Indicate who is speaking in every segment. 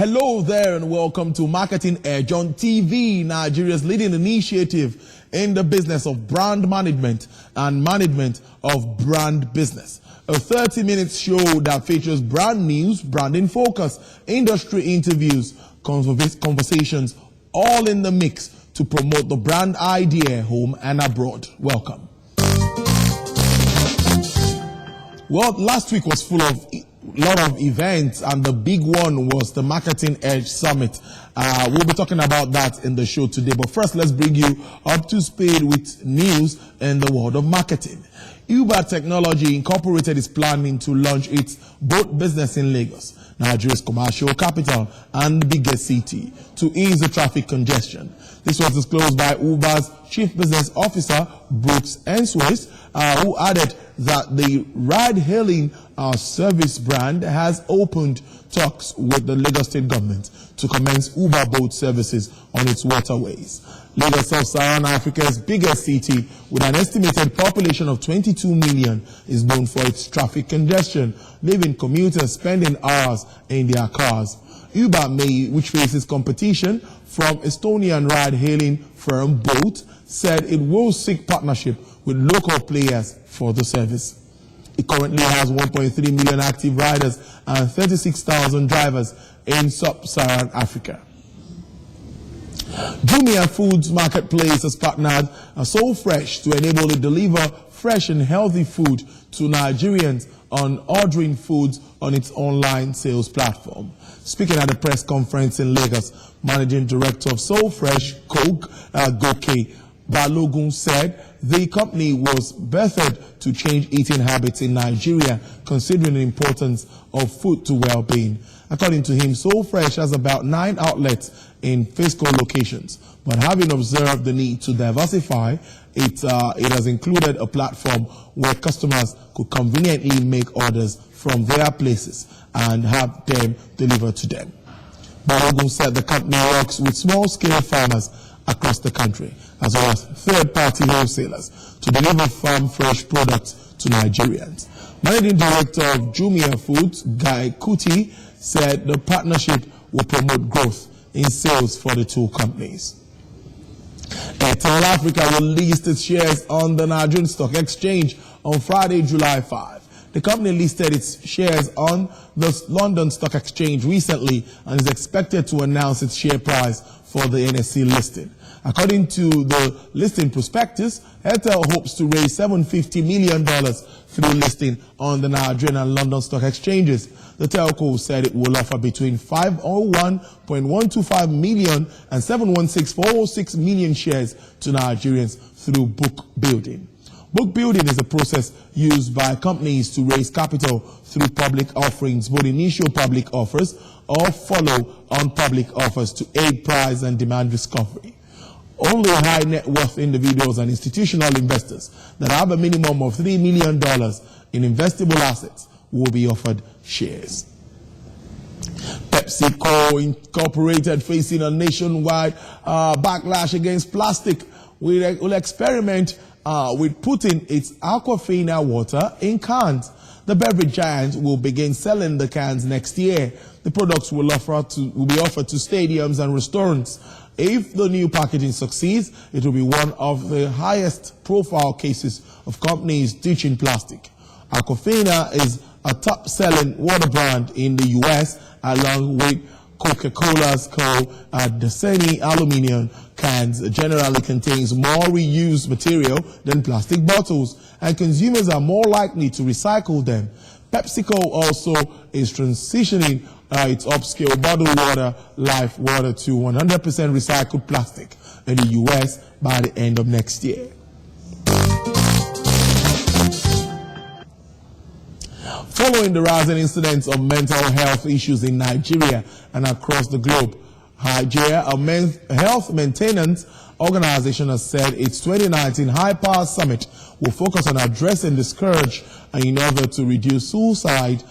Speaker 1: Hello there and welcome to Marketing Edge on TV, Nigeria's leading initiative in the business of brand management and management of brand business. A 30-minute show that features brand news, branding focus, industry interviews, conversations, all in the mix to promote the brand idea home and abroad. Welcome. Well, last week was full of a lot of events, and the big one was the Marketing Edge Summit. We'll be talking about that in the show today. But first, let's bring you up to speed with news in the world of marketing. Uber Technology Incorporated is planning to launch its boat business in Lagos, Nigeria's commercial capital and biggest city, to ease the traffic congestion. This was disclosed by Uber's Chief Business Officer, Brooks Ensways, who added that the ride-hailing service brand has opened talks with the Lagos State government to commence Uber boat services on its waterways. Lagos, Sub-Saharan Africa's biggest city, with an estimated population of 22 million, is known for its traffic congestion, leaving commuters spending hours in their cars. Uber, which faces competition from Estonian ride-hailing firm Bolt, said it will seek partnership with local players for the service. It currently has 1.3 million active riders and 36,000 drivers in Sub-Saharan Africa. Jumia Foods Marketplace has partnered So Fresh to enable it deliver fresh and healthy food to Nigerians on ordering foods on its online sales platform. Speaking at a press conference in Lagos, Managing Director of So Fresh, Goke Balogun, said the company was birthed to change eating habits in Nigeria, considering the importance of food to well-being. According to him, So Fresh has about 9 outlets in physical locations, but having observed the need to diversify, it has included a platform where customers could conveniently make orders from their places and have them delivered to them. Balogun said the company works with small-scale farmers across the country, as well as third-party wholesalers, to deliver farm-fresh products to Nigerians. Managing Director of Jumia Foods, Guy Kuti, said the partnership will promote growth in sales for the two companies. Airtel Africa will list its shares on the Nigerian Stock Exchange on Friday, July 5. The company listed its shares on the London Stock Exchange recently and is expected to announce its share price for the NSE listing. According to the listing prospectus, Airtel hopes to raise $750 million through listing on the Nigerian and London stock exchanges. The telco said it will offer between 501.125 million and 716.406 million shares to Nigerians through book building. Book building is a process used by companies to raise capital through public offerings, both initial public offers or follow-on public offers to aid price and demand discovery. Only high net worth individuals and institutional investors that have a minimum of $3 million in investable assets will be offered shares. Pepsi Incorporated, facing a nationwide backlash against plastic, will experiment with putting its Aquafina water in cans. The beverage giant will begin selling the cans next year. The products will be offered to stadiums and restaurants. If the new packaging succeeds, it will be one of the highest profile cases of companies ditching plastic. Aquafina is a top-selling water brand in the U.S., along with Coca-Cola's Dasani aluminum cans generally contains more reused material than plastic bottles, and consumers are more likely to recycle them. PepsiCo also is transitioning its upscale bottled water, Life Water, to 100% recycled plastic in the U.S. by the end of next year. Following the rising incidents of mental health issues in Nigeria and across the globe, Hygeia, a health maintenance organization, has said its 2019 High-Power Summit will focus on addressing the scourge in order to reduce suicide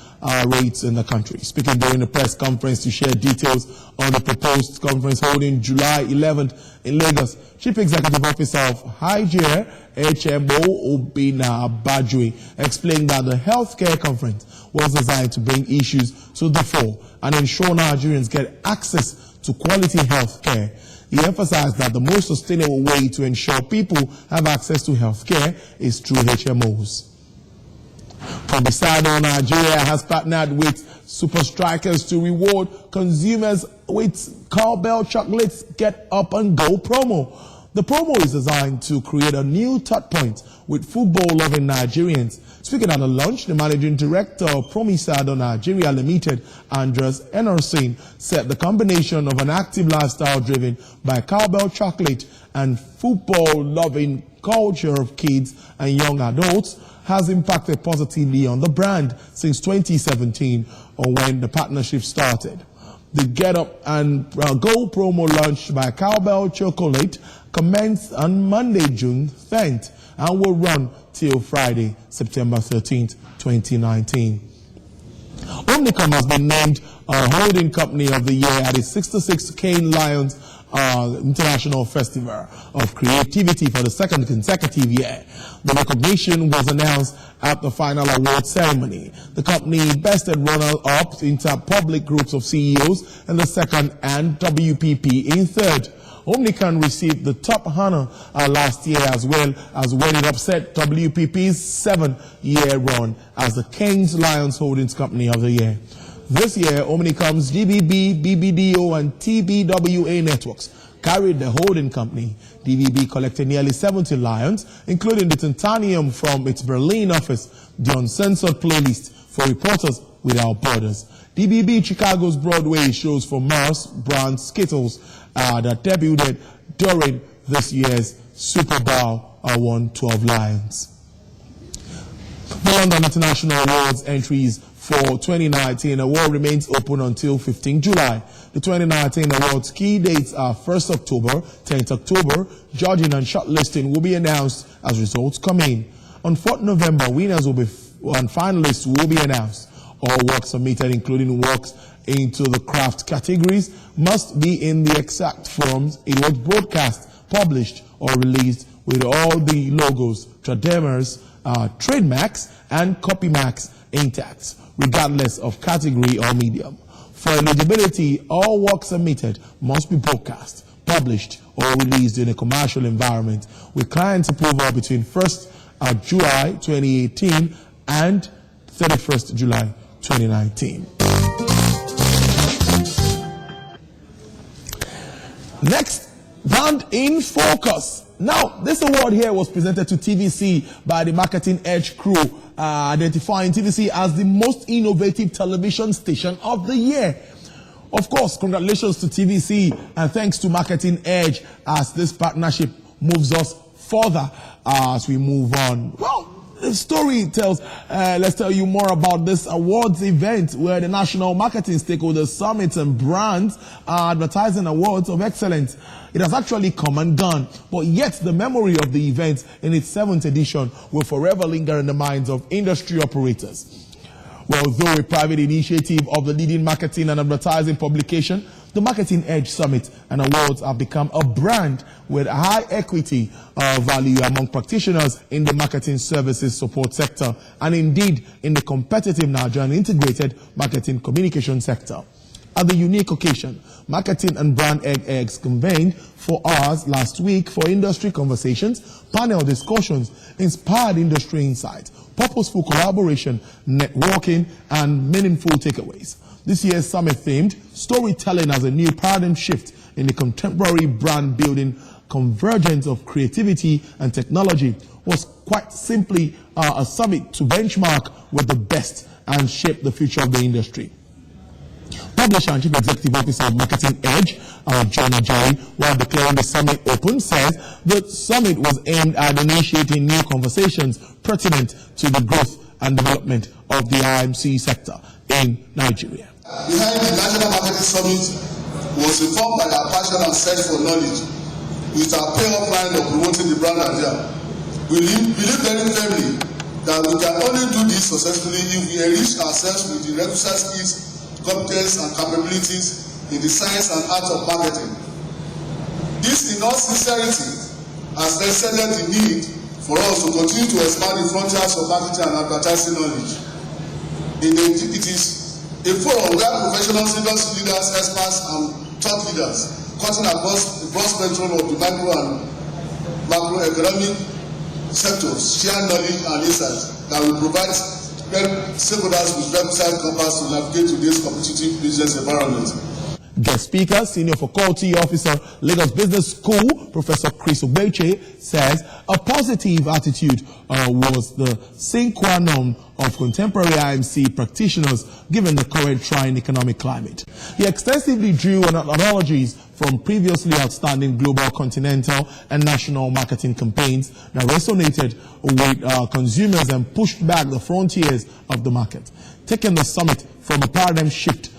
Speaker 1: rates in the country. Speaking during the press conference to share details on the proposed conference holding July 11th in Lagos, Chief Executive Officer of Hygeia, Obina explained that the healthcare conference was designed to bring issues to the fore and ensure Nigerians get access to quality health care. He emphasized that the most sustainable way to ensure people have access to health care is through HMOs. Promasidor Nigeria has partnered with Super Strikers to reward consumers with Cowbell Chocolate's Get Up and Go promo. The promo is designed to create a new touch point with football-loving Nigerians. Speaking at the launch, the managing director of Promasidor Nigeria Limited, Andres Enerson, said the combination of an active lifestyle driven by Cowbell Chocolate and football-loving culture of kids and young adults has impacted positively on the brand since 2017, or when the partnership started. The Get Up and Go promo launched by Cowbell Chocolate commenced on Monday, June 10th, and will run till Friday, September 13th, 2019. Ominicom has been named Holding Company of the Year at the 66th Cannes Lions International Festival of Creativity for the second consecutive year. The recognition was announced at the final award ceremony. The company bested runner-up into public groups of CEOs in the second and WPP in third. Ominicom received the top honor last year, as well as when it upset WPP's 7-year run as the Cannes Lions Holdings Company of the Year. This year, Ominicom's DBB, BBDO, and TBWA networks carried the holding company. DBB collected nearly 70 lions, including the titanium from its Berlin office, the uncensored playlist for Reporters Without Borders. DBB Chicago's Broadway shows for Mars brand Skittles that debuted during this year's Super Bowl won 12 lions. The London International Awards entries for 2019 award remains open until 15 July. The 2019 awards key dates are 1st October, 10th October. Judging and shortlisting will be announced as results come in. On 4th November, winners will be and finalists will be announced. All works submitted, including works into the craft categories, must be in the exact forms it was broadcast, published, or released, with all the logos, trademarks, trademarks, and copy marks intact, regardless of category or medium. For eligibility, all works submitted must be broadcast, published, or released in a commercial environment with client approval between 1st July 2018 and 31st July 2019. Next, Brand in Focus. Now, this award here was presented to TVC by the Marketing Edge crew, identifying TVC as the most innovative television station of the year. Of course, congratulations to TVC and thanks to Marketing Edge as this partnership moves us further as we move on. Well, the story tells, let's tell you more about this awards event where the National Marketing Stakeholders Summit and Brands Advertising Awards of Excellence. It has actually come and gone, but yet the memory of the event in its 7th edition will forever linger in the minds of industry operators. Well, though a private initiative of the leading marketing and advertising publication, the Marketing Edge Summit and Awards have become a brand with high equity value among practitioners in the marketing services support sector and indeed in the competitive Nigerian integrated marketing communication sector. At the unique occasion, Marketing and Brand Eggs convened for hours last week for industry conversations, panel discussions, inspired industry insights, purposeful collaboration, networking, and meaningful takeaways. This year's summit themed storytelling as a new paradigm shift in the contemporary brand building convergence of creativity and technology was quite simply a summit to benchmark with the best and shape the future of the industry. Publisher and Chief Executive Officer of Marketing Edge, John Ajayi, while declaring the summit open, says the summit was aimed at initiating new conversations pertinent to the growth and development of the IMC sector in Nigeria.
Speaker 2: Behind the National Marketing Summit was informed by their passion and search for knowledge with our payoff line of promoting the brand idea. We believe very firmly that we can only do this successfully if we enrich ourselves with the requisite skills, competence, and capabilities in the science and art of marketing. This, in all sincerity, has necessitated the need for us to continue to expand the frontiers of marketing and advertising knowledge. It is a forum where professionals, industry leaders, experts, and thought leaders cutting across the broad spectrum of the micro and macroeconomic sectors share knowledge and insights that will provide stakeholders with requisite compass to navigate today's competitive business environment.
Speaker 1: Guest speaker, Senior Faculty Officer, Lagos Business School, Professor Chris Ogbeche, says a positive attitude was the sine qua non of contemporary IMC practitioners given the current trying economic climate. He extensively drew on analogies from previously outstanding global, continental, and national marketing campaigns that resonated with consumers and pushed back the frontiers of the market, taking the summit from a paradigm shift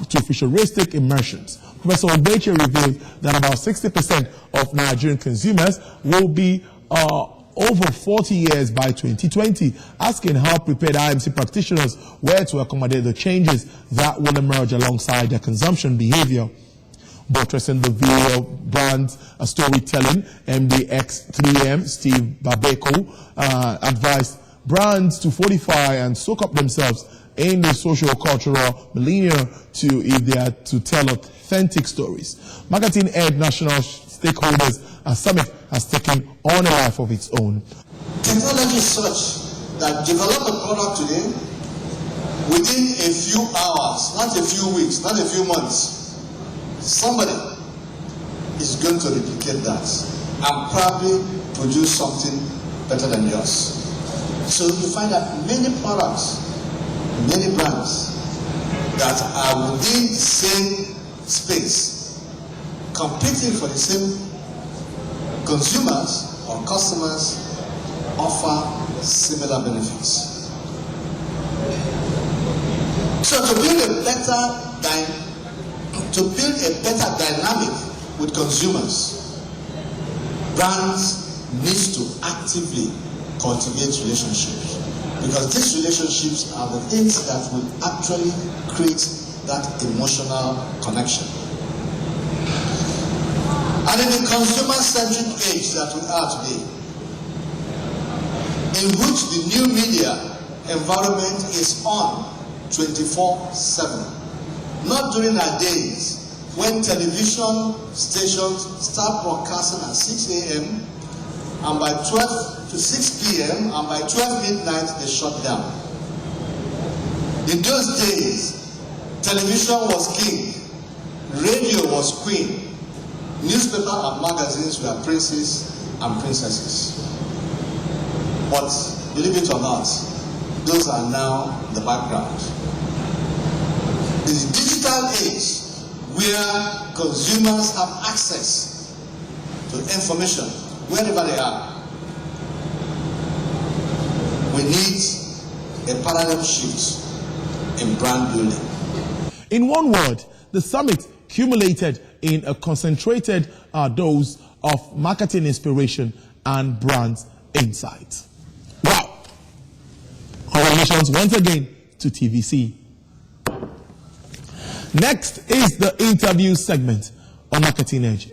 Speaker 1: to futuristic immersions. Professor Ogbeche revealed that about 60% of Nigerian consumers will be over 40 years by 2020, asking how prepared IMC practitioners were to accommodate the changes that will emerge alongside their consumption behavior. Buttressing the view of brand storytelling, MDX3M Steve Babeko advised brands to fortify and soak up themselves in the social-cultural millennium if they are to tell authentic stories. Marketing Ed National Stakeholders Summit has taken on a life of its own.
Speaker 3: Technology is such that develop a product today within a few hours, not a few weeks, not a few months. Somebody is going to replicate that and probably produce something better than yours. So you find that many products, many brands that are within the same space, competing for the same consumers or customers, offer similar benefits. So to build a better dynamic with consumers, brands need to actively cultivate relationships, because these relationships are the things that will actually create that emotional connection. And in the consumer-centric age that we are today, in which the new media environment is on 24/7, not during our days when television stations start broadcasting at 6 a.m. and by 12 to 6 p.m. and by 12 midnight they shut down. In those days, television was king, radio was queen, newspaper and magazines were princes and princesses. But believe it or not, those are now in the background. In the digital age, where consumers have access to information wherever they are, we need a paradigm shift in brand building.
Speaker 1: In one word, the summit culminated in a concentrated dose of marketing inspiration and brand insight. Wow! Congratulations once again to TVC. Next is the interview segment on Marketing Edge.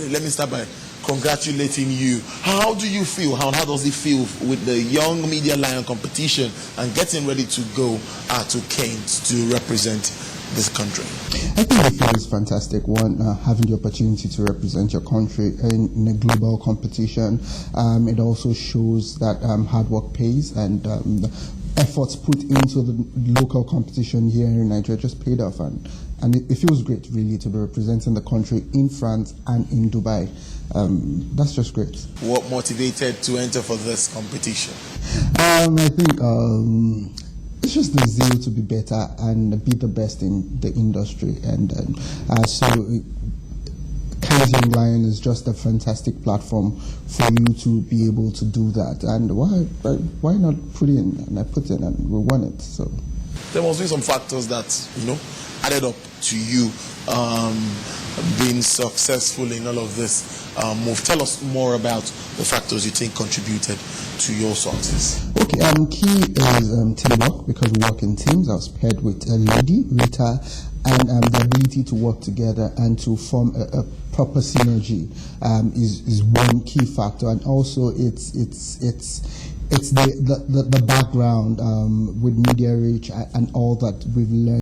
Speaker 1: Let me start by congratulating you. How do you feel? How does it feel with the Young Media Lion competition and getting ready to go to Kent to represent this country?
Speaker 4: I think the feel is fantastic. One, having the opportunity to represent your country in a global competition. It also shows that hard work pays, and efforts put into the local competition here in Nigeria just paid off, and it feels great really to be representing the country in France and in Dubai. That's just great.
Speaker 1: What motivated to enter for this competition?
Speaker 4: I think it's just the zeal to be better and be the best in the industry, and so Closing Line is just a fantastic platform for you to be able to do that. And why not put in? And I put in, and we won it. So
Speaker 1: there must be some factors that added up to you being successful in all of this move. Tell us more about the factors you think contributed to your success.
Speaker 4: Okay, key is teamwork, because we work in teams. I was paired with a lady, Rita, and the ability to work together and to form a proper synergy is one key factor. And also it's the background with Media Reach and all that we've learned.